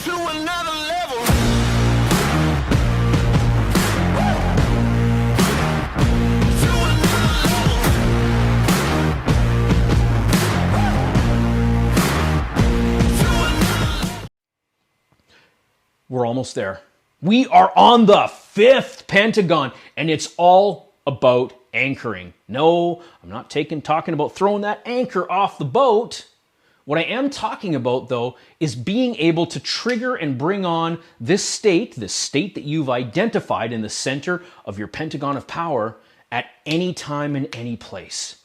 to another level. To another level. We're almost there. We are on the 5th pentagon, and it's all about anchoring. No, I'm not talking about throwing that anchor off the boat. What I am talking about, though, is being able to trigger and bring on this state that you've identified in the center of your pentagon of power at any time and any place.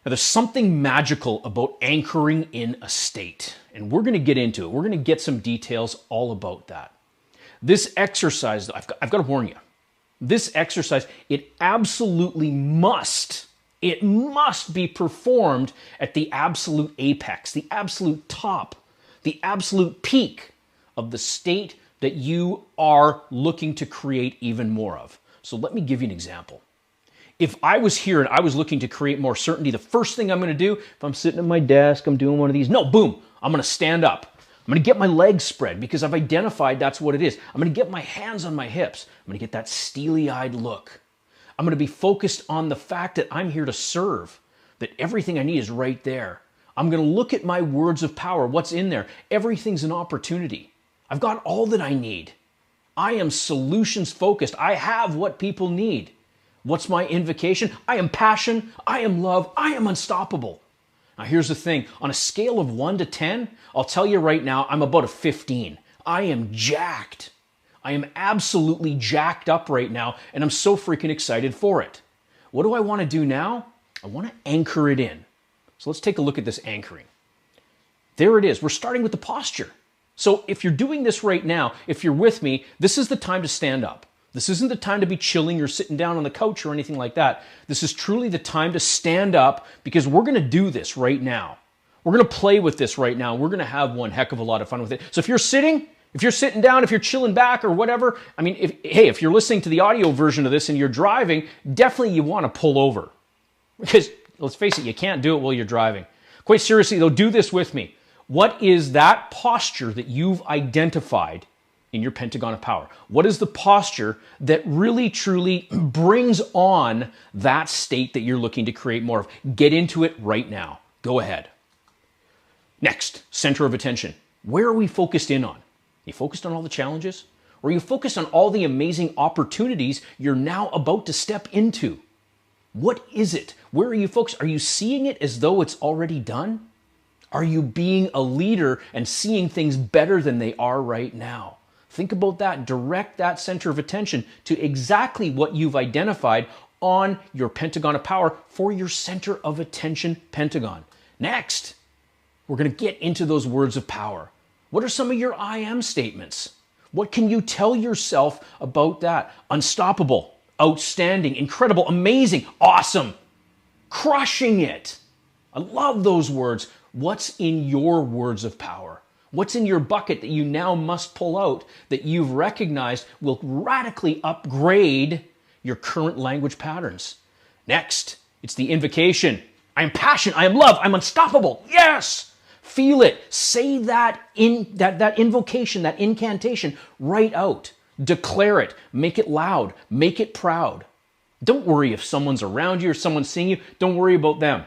Now, there's something magical about anchoring in a state, and we're going to get into it. We're going to get some details all about that. This exercise, I've got to warn you, this exercise, it absolutely must be performed at the absolute apex, the absolute top, the absolute peak of the state that you are looking to create even more of. So let me give you an example. If I was here and I was looking to create more certainty, the first thing I'm going to do, if I'm sitting at my desk, I'm doing one of these, no, boom, I'm going to stand up. I'm going to get my legs spread because I've identified that's what it is. I'm going to get my hands on my hips. I'm going to get that steely-eyed look. I'm going to be focused on the fact that I'm here to serve, that everything I need is right there. I'm going to look at my words of power, what's in there. Everything's an opportunity. I've got all that I need. I am solutions focused. I have what people need. What's my invocation? I am passion. I am love. I am unstoppable. Now here's the thing. On a scale of 1 to 10, I'll tell you right now, I'm about a 15. I am jacked. I am absolutely jacked up right now, and I'm so freaking excited for it. What do I want to do now? I want to anchor it in. So let's take a look at this anchoring. There it is. We're starting with the posture. So if you're doing this right now, if you're with me, this is the time to stand up. This isn't the time to be chilling or sitting down on the couch or anything like that. This is truly the time to stand up because we're going to do this right now. We're going to play with this right now. We're going to have one heck of a lot of fun with it. So if you're sitting down, if you're chilling back or whatever, I mean, if you're listening to the audio version of this and you're driving, definitely you want to pull over. Because let's face it, you can't do it while you're driving. Quite seriously, though, do this with me. What is that posture that you've identified in your pentagon of power? What is the posture that really, truly brings on that state that you're looking to create more of? Get into it right now. Go ahead. Next, center of attention. Where are we focused in on? Are you focused on all the challenges? Or are you focused on all the amazing opportunities you're now about to step into? What is it? Where are you focused? Are you seeing it as though it's already done? Are you being a leader and seeing things better than they are right now? Think about that. Direct that center of attention to exactly what you've identified on your pentagon of power for your center of attention pentagon. Next, we're going to get into those words of power. What are some of your I am statements? What can you tell yourself about that? Unstoppable, outstanding, incredible, amazing, awesome, crushing it. I love those words. What's in your words of power? What's in your bucket that you now must pull out that you've recognized will radically upgrade your current language patterns? Next, it's the invocation. I am passion. I am love. I'm unstoppable. Yes! Feel it. Say that invocation, that incantation right out. Declare it. Make it loud. Make it proud. Don't worry if someone's around you or someone's seeing you. Don't worry about them.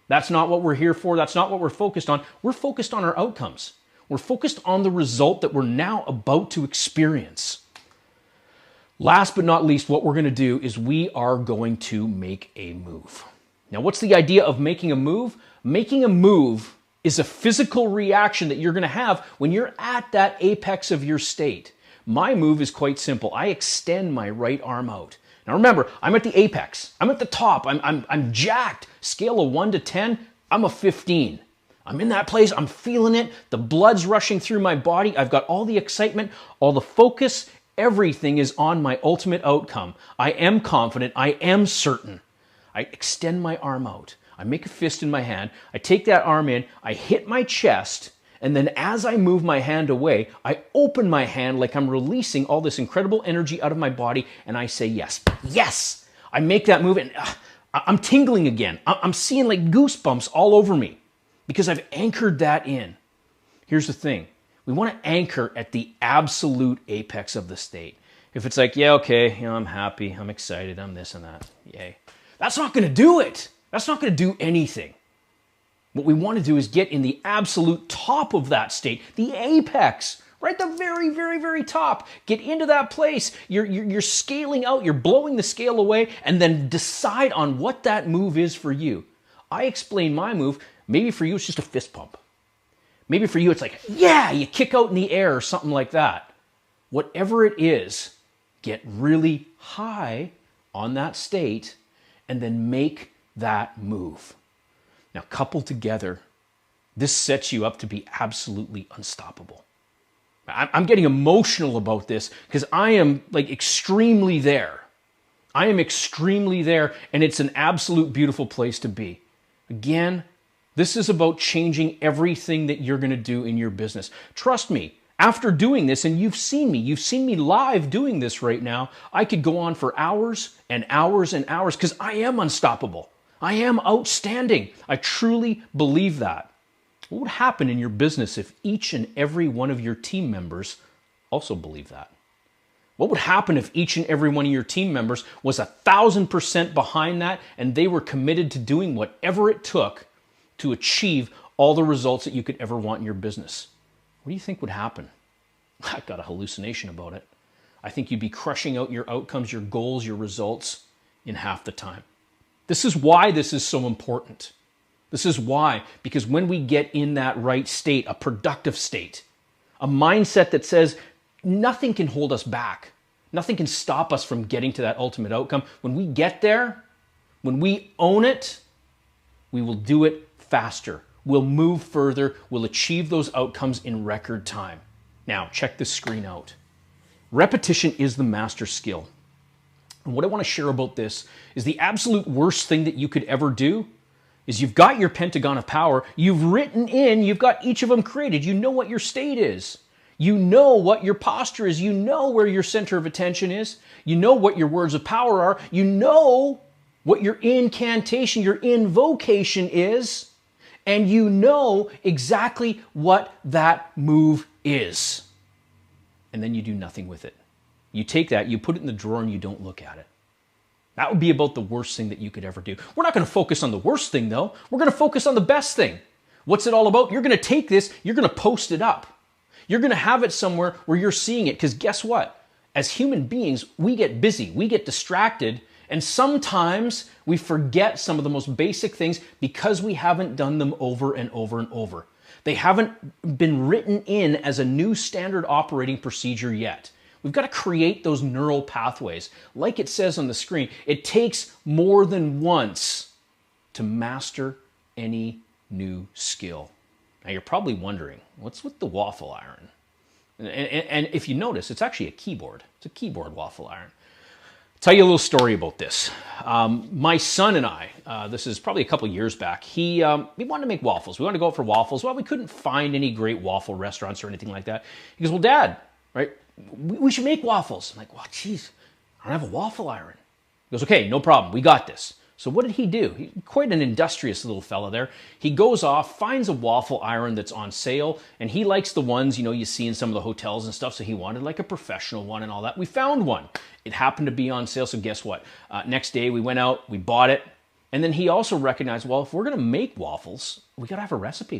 That's not what we're here for. That's not what we're focused on. We're focused on our outcomes. We're focused on the result that we're now about to experience. Last but not least, what we're going to do is we are going to make a move. Now, what's the idea of making a move? Making a move is a physical reaction that you're going to have when you're at that apex of your state. My move is quite simple. I extend my right arm out. Now remember, I'm at the apex. I'm at the top. I'm jacked. Scale of 1 to 10, I'm a 15. I'm in that place. I'm feeling it. The blood's rushing through my body. I've got all the excitement, all the focus. Everything is on my ultimate outcome. I am confident. I am certain. I extend my arm out. I make a fist in my hand. I take that arm in. I hit my chest. And then as I move my hand away, I open my hand like I'm releasing all this incredible energy out of my body. And I say, yes, yes. I make that move and I'm tingling again. I'm seeing like goosebumps all over me because I've anchored that in. Here's the thing. We want to anchor at the absolute apex of the state. If it's like, yeah, okay, I'm happy, I'm excited, I'm this and that, yay. That's not going to do it. That's not going to do anything. What we want to do is get in the absolute top of that state, the apex, right at the very, very, very top. Get into that place. You're scaling out, you're blowing the scale away, and then decide on what that move is for you. I explain my move. Maybe for you, it's just a fist pump. Maybe for you, it's like, yeah, you kick out in the air or something like that. Whatever it is, get really high on that state and then make that move. Now, coupled together, this sets you up to be absolutely unstoppable. I'm getting emotional about this because I am like extremely there. I am extremely there, and it's an absolute beautiful place to be. Again, this is about changing everything that you're going to do in your business. Trust me, after doing this, and you've seen me live doing this right now, I could go on for hours and hours and hours because I am unstoppable. I am outstanding. I truly believe that. What would happen in your business if each and every one of your team members also believed that? What would happen if each and every one of your team members was 1,000% behind that and they were committed to doing whatever it took to achieve all the results that you could ever want in your business? What do you think would happen? I've got a hallucination about it. I think you'd be crushing out your outcomes, your goals, your results in half the time. This is why this is so important. This is why, because when we get in that right state, a productive state, a mindset that says nothing can hold us back, nothing can stop us from getting to that ultimate outcome. When we get there, when we own it, we will do it faster. We'll move further. We'll achieve those outcomes in record time. Now, check this screen out. Repetition is the master skill. And what I want to share about this is the absolute worst thing that you could ever do is you've got your pentagon of power, you've got each of them created. You know what your state is. You know what your posture is. You know where your center of attention is. You know what your words of power are. You know what your incantation, your invocation is. And you know exactly what that move is. And then you do nothing with it. You take that, you put it in the drawer, and you don't look at it. That would be about the worst thing that you could ever do. We're not going to focus on the worst thing, though. We're going to focus on the best thing. What's it all about? You're going to take this, you're going to post it up. You're going to have it somewhere where you're seeing it, because guess what? As human beings, we get busy, we get distracted, and sometimes we forget some of the most basic things because we haven't done them over and over and over. They haven't been written in as a new standard operating procedure yet. We've got to create those neural pathways. Like it says on the screen, it takes more than once to master any new skill. Now you're probably wondering, what's with the waffle iron? And if you notice, it's actually a keyboard. It's a keyboard waffle iron. Tell you a little story about this. My son and I, this is probably a couple years back, we wanted to make waffles. We wanted to go out for waffles. Well, we couldn't find any great waffle restaurants or anything like that. He goes, well, Dad, right, we should make waffles. I'm like, well, geez, I don't have a waffle iron. He goes, okay, no problem. We got this. So what did he do? He's quite an industrious little fella there. He goes off, finds a waffle iron that's on sale, and he likes the ones, you see in some of the hotels and stuff, so he wanted like a professional one and all that. We found one. It happened to be on sale, so guess what? Next day we went out, we bought it, and then he also recognized, well, if we're going to make waffles, we got to have a recipe.